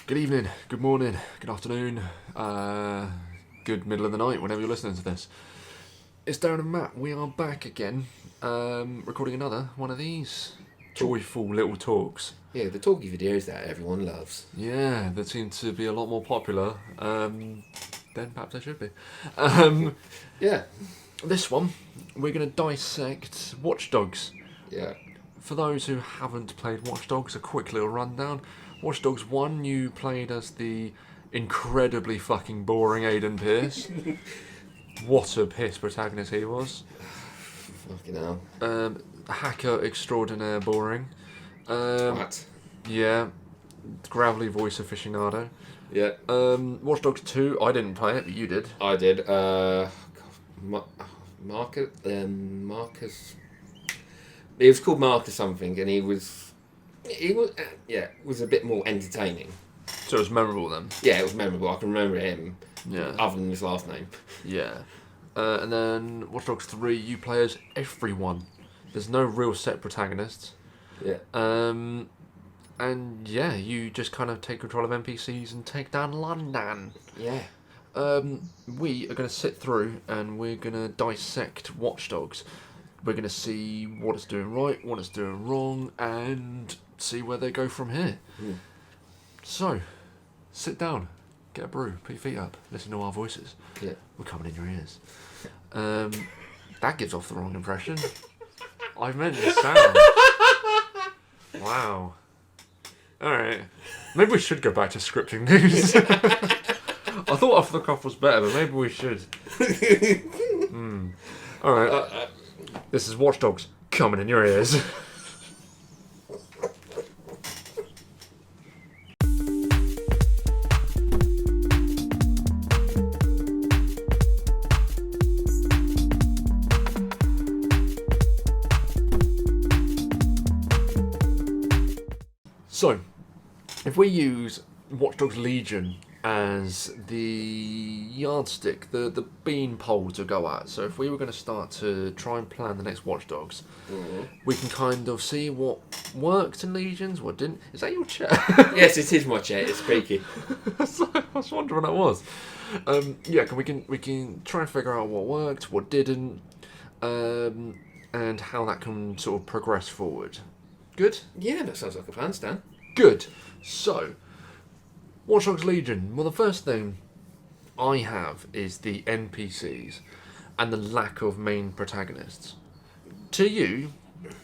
Good evening, good morning, good afternoon, good middle of the night, whenever you're listening to this. It's Darren and Matt. We are back again, recording another one of these joyful little talks. Yeah, the talky videos that everyone loves. Yeah, that seem to be a lot more popular than perhaps they should be. Yeah. This one, we're going to dissect Watch Dogs. Yeah. For those who haven't played Watch Dogs, a quick little rundown. Watch Dogs 1, you played as the incredibly fucking boring Aidan Pierce. What a piss protagonist he was. Fucking hell. Hacker extraordinaire boring. What? Yeah. Gravelly voice aficionado. Yeah. Watch Dogs 2, I didn't play it, but you did. I did. Marcus. It was called Marcus something, and he was a bit more entertaining. So it was memorable then? Yeah, it was memorable. I can remember him. Yeah. Other than his last name. Yeah. And then Watch Dogs 3, you play as everyone. There's no real set protagonists. Yeah. And yeah, you just kind of take control of NPCs and take down London. Yeah. We are going to sit through and we're going to dissect Watch Dogs. We're going to see what it's doing right, what it's doing wrong, and see where they go from here. So, sit down, get a brew, put your feet up, listen to our voices. Yeah. We're coming in your ears. That gives off the wrong impression. I meant the sound. Wow. Alright. Maybe we should go back to scripting news. I thought off the cuff was better, but maybe we should. Alright. This is Watch Dogs coming in your ears. So, if we use Watch Dogs Legion as the yardstick, the bean pole to go at, so if we were going to start to try and plan the next Watch Dogs, we can kind of see what worked in Legions, what didn't. Is that your chair? Yes, it is my chair. It's squeaky. I was wondering what that was. Yeah, we can try and figure out what worked, what didn't, and how that can sort of progress forward. Good? Yeah, that sounds like a plan, Stan. Good. So, Watch Dogs Legion. Well, the first thing I have is the NPCs and the lack of main protagonists. To you,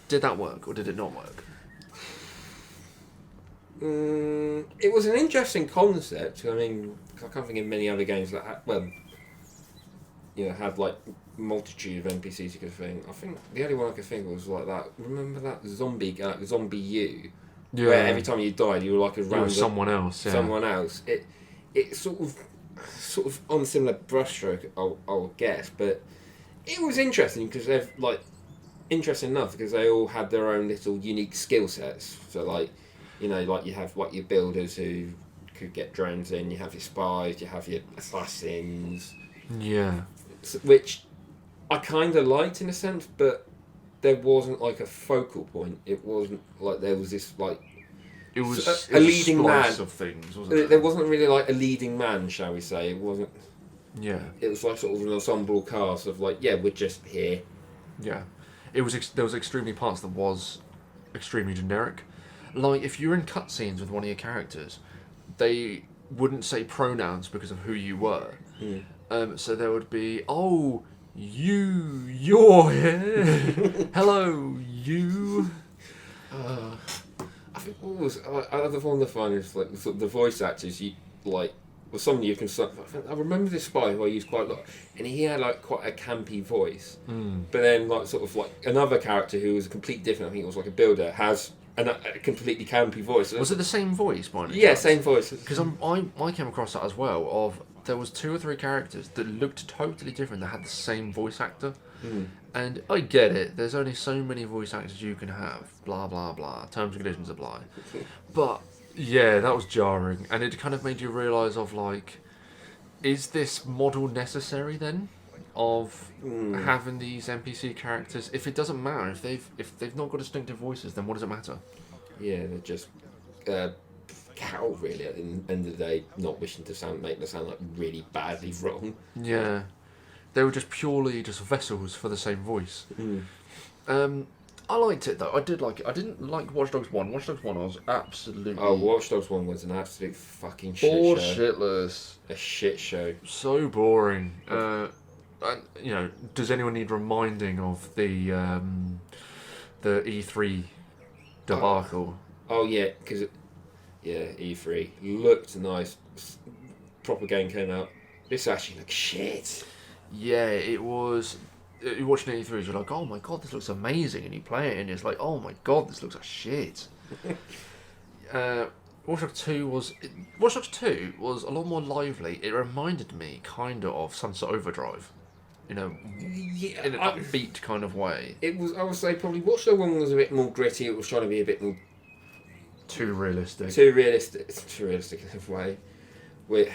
did that work or did it not work? It was an interesting concept. I mean, I can't think of many other games that had like multitude of NPCs you could think. I think the only one I could think of was like that. Remember that zombie U? Yeah. Where every time you died, you were like a random someone else. Yeah. Someone else. It sort of on similar brushstroke, I'll guess, but it was interesting because they're like interesting enough because they all had their own little unique skill sets. So like, you have like your builders who could get drones in. You have your spies. You have your assassins. Yeah. Which I kind of liked in a sense, but there wasn't like a focal point. It wasn't like there was this like it was a leading man of things, wasn't it? There wasn't really like a leading man, shall we say? It wasn't. Yeah. It was like sort of an ensemble cast of like, yeah, we're just here. Yeah. It was. There was extremely parts that was extremely generic. Like if you're in cutscenes with one of your characters, they wouldn't say pronouns because of who you were. So there would be, oh, you're here. Hello, you. I think what was the one I find is like the voice actors. You like, well, some you can. I remember this spy who I used quite a lot, and he had like quite a campy voice. But then like sort of like another character who was completely different. I think it was like a builder has a completely campy voice. Was it the same voice, by any Yeah, chance? same voice. Because I came across that as well. Of there was 2 or 3 characters that looked totally different. That had the same voice actor, and I get it. There's only so many voice actors you can have. Blah blah blah. Terms and conditions apply. But yeah, that was jarring, and it kind of made you realise of like, is this model necessary then? Of having these NPC characters, if it doesn't matter, if they've not got distinctive voices, then what does it matter? Yeah, they're just cattle, really, at the end of the day, not wishing to make them sound like really badly wrong. Yeah. They were just purely just vessels for the same voice. I liked it though. I did like it. I didn't like Watch Dogs 1. Watch Dogs 1 I was absolutely... Oh, Watch Dogs 1 was an absolute fucking shit show. Shitless. A shit show. So boring. Does anyone need reminding of the E3 debacle? Oh yeah, because E3 looked nice. Proper game came out. This actually looks shit. Yeah, it was. You're watching E3s, you're like, oh my god, this looks amazing, and you play it, and it's like, oh my god, this looks like shit. Watch Dogs 2 was a lot more lively. It reminded me kind of Sunset Overdrive, in an upbeat kind of way. It was. I would say probably Watch Dogs 1 was a bit more gritty. It was trying to be a bit more too realistic. Too realistic in a way, with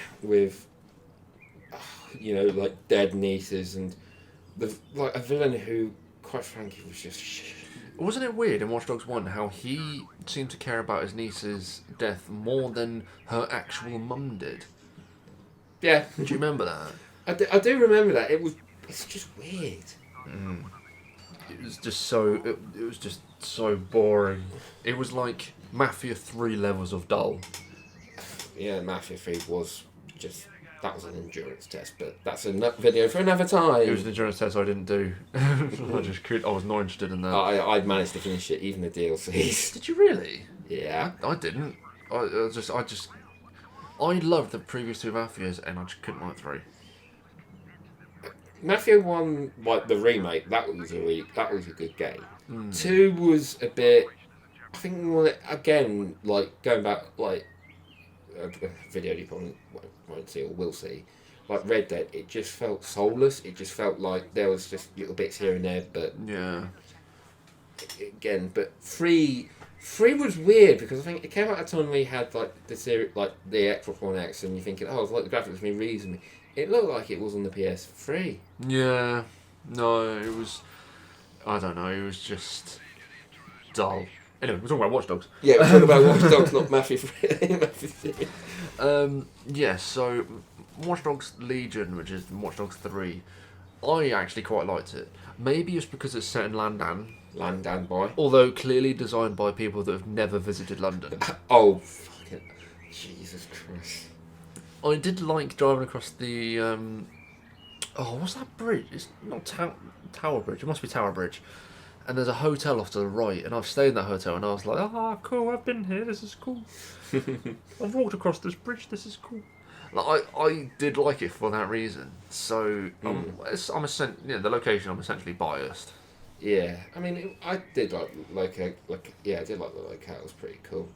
like dead nieces and a villain who, quite frankly, was just shit. Wasn't it weird in Watch Dogs 1 how he seemed to care about his niece's death more than her actual mum did? Yeah. Do you remember that? I do remember that. It's just weird. It was just so boring. It was like Mafia 3 levels of dull. Yeah, Mafia 3 was just... That was an endurance test, but that's a video for another time. It was an endurance test I didn't do. I was not interested in that. I'd managed to finish it, even the DLCs. Did you really? Yeah. I didn't. I loved the previous two Mafias, and I just couldn't like 3. Mafia 1, like the remake, that was a good game. 2 was a bit... I think, again, like, going back, like, a video you probably won't see or will see, like Red Dead, it just felt soulless. It just felt like there was just little bits here and there, but... Yeah. Again, but 3 was weird, because I think it came out at a time where you had, like, the series, like, the Xbox One X, and you're thinking, oh, it's like the graphics been reasonably... It looked like it was on the PS3. Yeah. No, it was... I don't know, it was just... dull. Anyway, we're talking about Watch Dogs. Yeah, we're talking about Watch Dogs, not Mafia 3. So Watch Dogs Legion, which is Watch Dogs 3, I actually quite liked it. Maybe it's because it's set in Landan. Landan boy. Although clearly designed by people that have never visited London. Oh, fucking... Jesus Christ. I did like driving across the... what's that bridge? It's not Tower Bridge. It must be Tower Bridge. And there's a hotel off to the right, and I've stayed in that hotel, and I was like, cool, I've been here, this is cool. I've walked across this bridge, this is cool. Like, I did like it for that reason. So, the location, I'm essentially biased. Yeah, I mean, I did I did like the locale, it was pretty cool.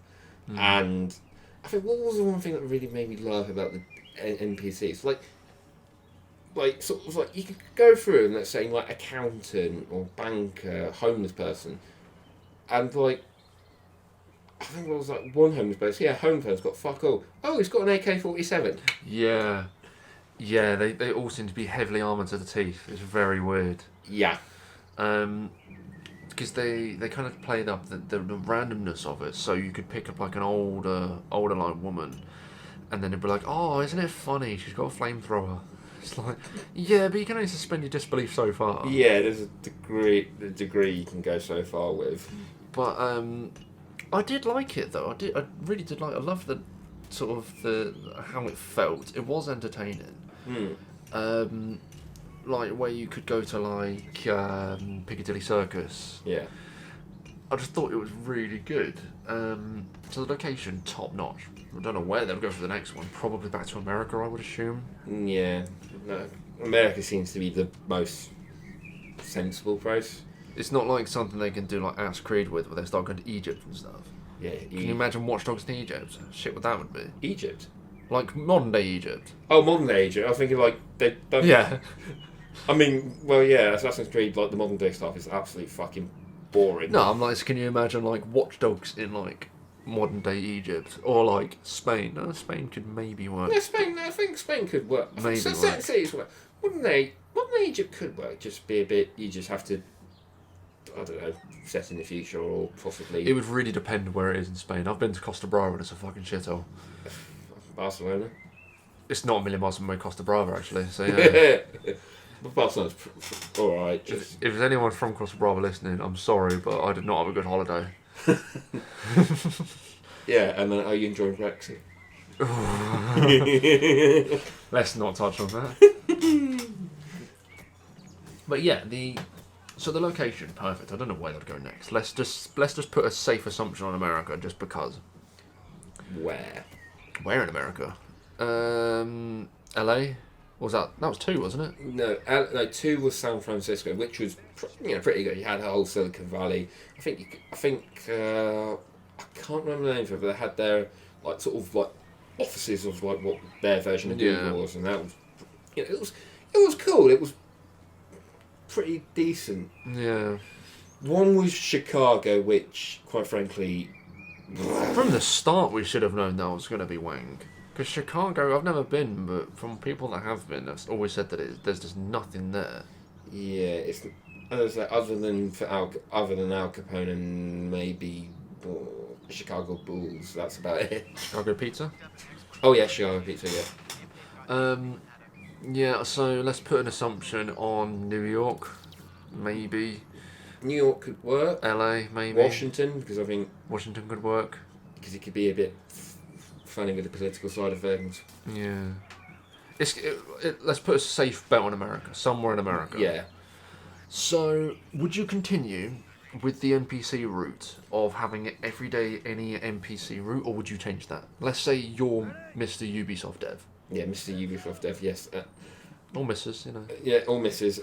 And I think what was the one thing that really made me laugh about the NPCs? Like sort of like you could go through and let's say like accountant or banker, homeless person, and like I think it was like one homeless person. Yeah, homeless person's got fuck all. Oh, he's got an AK-47. Yeah, they all seem to be heavily armoured to the teeth. It's very weird. Yeah. Because they kind of played up the randomness of it, so you could pick up like an older like woman, and then it'd be like, oh, isn't it funny? She's got a flamethrower. It's like, yeah, but you can only suspend your disbelief so far. Yeah, there's the degree you can go so far with. But I did like it though. I really did like. I loved the sort of how it felt. It was entertaining. Like where you could go to like Piccadilly Circus. Yeah. I just thought it was really good. So the location, top notch. I don't know where they'll go for the next one. Probably back to America, I would assume. Yeah. No, America seems to be the most sensible place. It's not like something they can do like Assassin's Creed with, where they start going to Egypt and stuff. Yeah. Can you imagine Watch Dogs in Egypt? Shit, what that would be. Egypt? Like modern day Egypt. Oh, modern day Egypt. I was thinking like they don't... Yeah. I mean, well, yeah, Assassin's Creed, like the modern day stuff is absolutely fucking boring. No, I'm like, can you imagine like Watch Dogs in like modern day Egypt or like Spain? No, Spain could maybe work. Yeah, Spain. I think Spain could work. Maybe cities work. Modern day Egypt could work. Just be a bit. You just have to I don't know, set in the future or possibly It would really depend where it is in Spain. I've been to Costa Brava and it's a fucking shithole. Barcelona. It's not a million miles from where Costa Brava, actually. So yeah. But Barcelona's all right. If there's anyone from Costa Brava listening, I'm sorry, but I did not have a good holiday. Yeah, and then are you enjoying Brexit? Let's not touch on that. But yeah, the location, perfect. I don't know where they'd go next. Let's just put a safe assumption on America, just because. Where? Where in America? LA. What was that? That was 2, wasn't it? No, 2 was San Francisco, which was pretty good. You had the whole Silicon Valley. I can't remember the name of it, but they had their like sort of like offices of like what their version of Google was, and that was it was cool. It was pretty decent. Yeah. One was Chicago, which quite frankly, from the start we should have known that was going to be Wang. Because Chicago, I've never been, but from people that have been, I've always said that there's just nothing there. Yeah, it's other than Al Capone and maybe Chicago Bulls. That's about it. Chicago pizza. Oh yeah, Chicago pizza. Yeah. Yeah. So let's put an assumption on New York, maybe. New York could work. LA, maybe. Washington, because I think Washington could work. Because it could be a bit funny with the political side of things. Yeah. Let's put a safe bet on America, somewhere in America. Yeah. So, would you continue with the NPC route of having it every day, any NPC route, or would you change that? Let's say you're Mr. Ubisoft dev. Yeah, Mr. Ubisoft dev, yes. Or Mrs., you know. Yeah, or Mrs.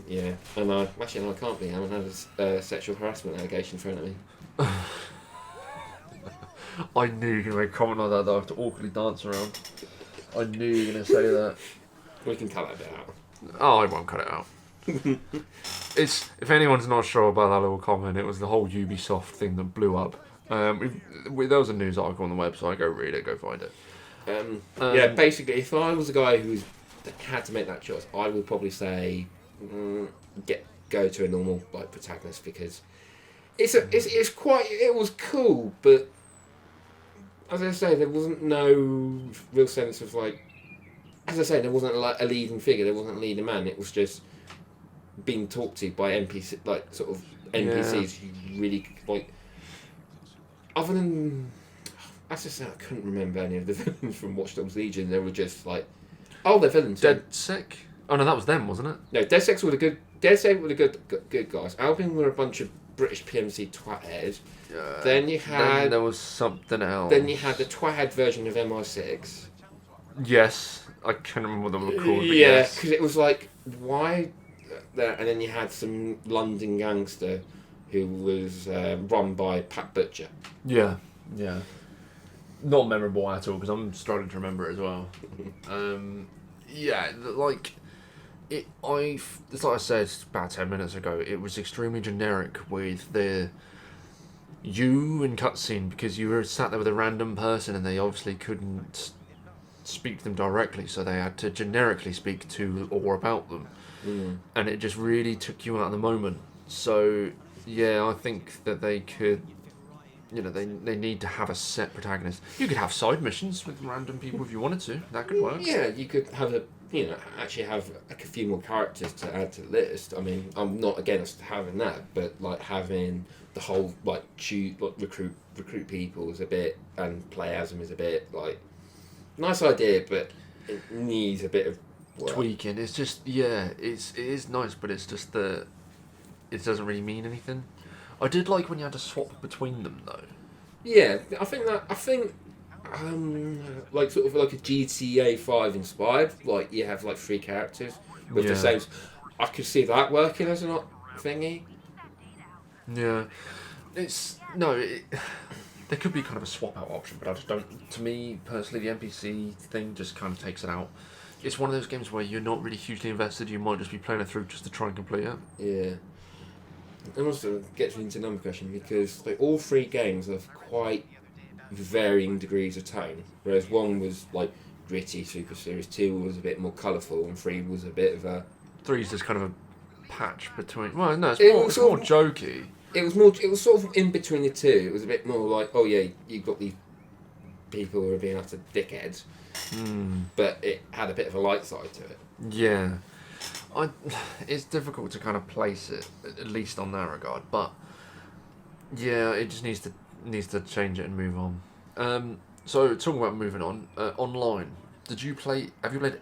Yeah. And I can't be. I haven't had a sexual harassment allegation thrown at me. I knew you were going to make a comment on that, though. I have to awkwardly dance around. I knew you were going to say that. We can cut that bit out. Oh, I won't cut it out. If anyone's not sure about that little comment, it was the whole Ubisoft thing that blew up. There was a news article on the website. Go read it. Go find it. Yeah, basically, if I was a guy who had to make that choice, I would probably say go to a normal like protagonist, because it was cool, but as I say, there wasn't no real sense of like. As I say, there wasn't like a leading figure. There wasn't a leading man. It was just being talked to by NPC, like sort of NPCs who really like. Other than, as I say, I couldn't remember any of the villains from Watch Dogs Legion. They were just like, oh, they're villains. DedSec? Oh no, that was them, wasn't it? No, DedSec were the good. DedSec were the good guys. Albion were a bunch of British PMC twat-heads. Then you had. Then there was something else. Then you had the twat-head version of MI6. Yes, I can't remember what they were called. But yeah, because it was like, why? And then you had some London gangster who was run by Pat Butcher. Yeah. Not memorable at all, because I'm struggling to remember it as well. It's like I said about 10 minutes ago, it was extremely generic with you in cutscene, because you were sat there with a random person and they obviously couldn't speak to them directly, so they had to generically speak to or about them. And it just really took you out of the moment. So yeah, I think that they could, they need to have a set protagonist. You could have side missions with random people if you wanted to. That could work. Yeah, you could have actually have like a few more characters to add to the list. I mean, I'm not against having that, but like having the whole recruit people is a bit, and play as them is a bit like nice idea, but it needs a bit of work. Tweaking. It's just it is nice, but it's just that it doesn't really mean anything. I did like when you had to swap between them though. Yeah, I think like sort of like a GTA 5 inspired, like you have like 3 characters with the same. I could see that working as a thingy. Yeah, there could be kind of a swap out option, but I just don't. To me personally, the NPC thing just kind of takes it out. It's one of those games where you're not really hugely invested. You might just be playing it through just to try and complete it. Yeah. And also gets me into another question, because like all 3 games have quite varying degrees of tone. Whereas 1 was like gritty, super serious, 2 was a bit more colourful, and 3 was a bit of a. 3's just kind of patch between. Well, no, It it's was more sort of- jokey. It was sort of in between the two. It was a bit more like, oh yeah, you've got these people who are being utter dickheads, but it had a bit of a light side to it. Yeah, it's difficult to kind of place it, at least on that regard. But yeah, it just needs to change it and move on. So talking about moving on, online. Have you played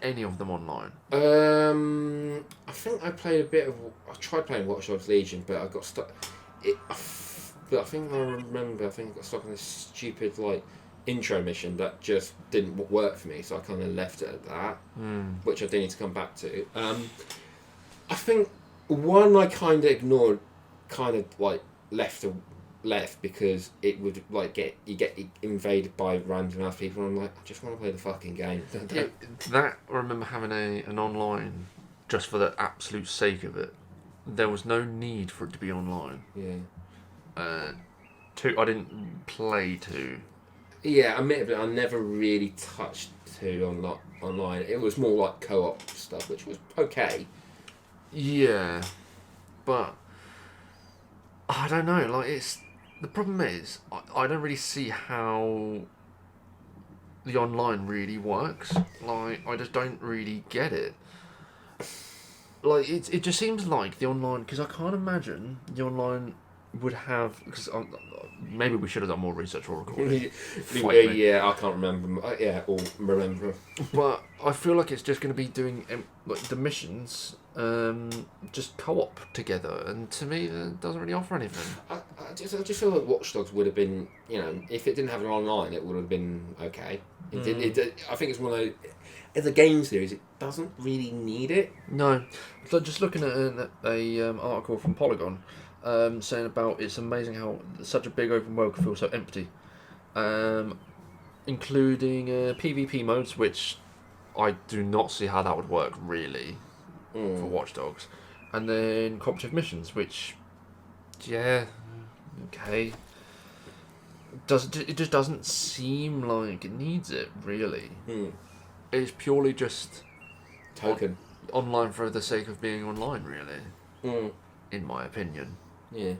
any of them online? I think I played a bit of. I tried playing Watch Dogs Legion, but I got stuck. But I think I remember. I think I got stuck on this stupid intro mission that just didn't work for me, so I kind of left it at that, which I do need to come back to. I think one I kind of ignored, left because it would get invaded by random ass people, and I'm like, I just want to play the fucking game. Yeah, that I remember having an online just for the absolute sake of it. There was no need for it to be online. Yeah. Two, I didn't play two. Yeah, admittedly, I never really touched two online. It was more like co-op stuff, which was okay. Yeah, but I don't know. The problem is I don't really see how the online really works. I just don't really get it. It just seems like the online, because I can't imagine the online would have, because maybe we should have done more research for recording. Yeah, I can't remember. Or remember. But I feel like it's just going to be doing the missions, just co-op together, and to me, it doesn't really offer anything. I just feel like Watch Dogs would have been, if it didn't have an online, it would have been okay. I think it's one of those. As a game series, it doesn't really need it. No, so just looking at a article from Polygon, saying about it's amazing how such a big open world can feel so empty, including PvP modes, which I do not see how that would work really for Watch Dogs, and then cooperative missions, which, yeah, okay, it just doesn't seem like it needs it really. It's purely just Token. Online for the sake of being online, really. In my opinion. Yeah.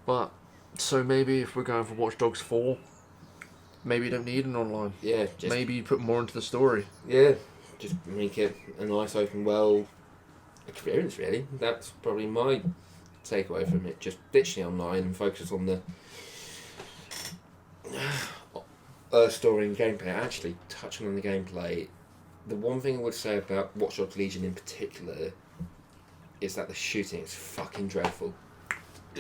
But, so maybe if we're going for Watch Dogs 4, maybe you don't need an online. Yeah. Maybe you put more into the story. Yeah. Just make it a nice open world experience, really. That's probably my takeaway from it. Just ditch the online and focus on the story and gameplay. Actually, touching on the gameplay, the one thing I would say about Watch Dogs Legion in particular is that the shooting is fucking dreadful.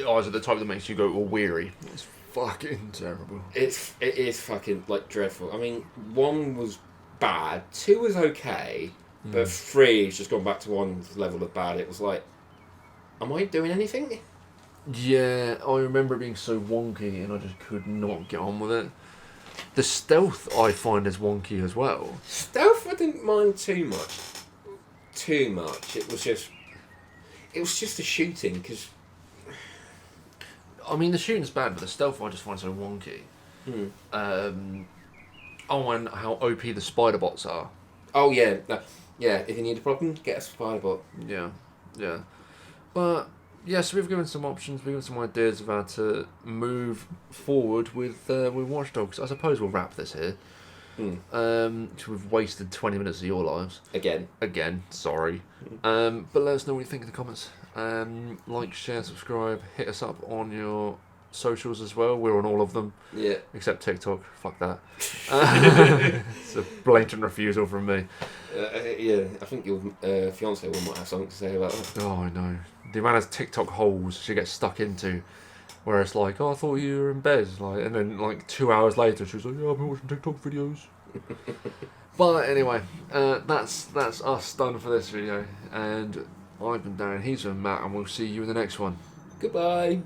Oh, is it the type that makes you go all weary? It's fucking terrible. It is fucking dreadful. I mean, 1 was bad, 2 was okay, but 3 has just gone back to 1's level of bad. It was like, am I doing anything? Yeah, I remember it being so wonky and I just could not get on with it. The stealth I find is wonky as well. Stealth I didn't mind too much. It was just the shooting, because I mean, the shooting's bad, but the stealth I just find so wonky. And how OP the spider bots are. Oh yeah, if you need a problem, get a spider bot. Yeah. But yeah, so we've given some options, we've given some ideas of how to move forward with Watch Dogs. I suppose we'll wrap this here. So we've wasted 20 minutes of your lives. Again, sorry. But let us know what you think in the comments. Like, share, subscribe, hit us up on your socials as well. We're on all of them. Yeah. Except TikTok. Fuck that. It's a blatant refusal from me. Yeah, I think your fiance might have something to say about that. Oh, I know. The amount of TikTok holes she gets stuck into, where it's like, oh, I thought you were in bed, and then 2 hours later she's like, yeah, I've been watching TikTok videos. But anyway, that's us done for this video, and I've been Darren, he's been Matt, and we'll see you in the next one. Goodbye.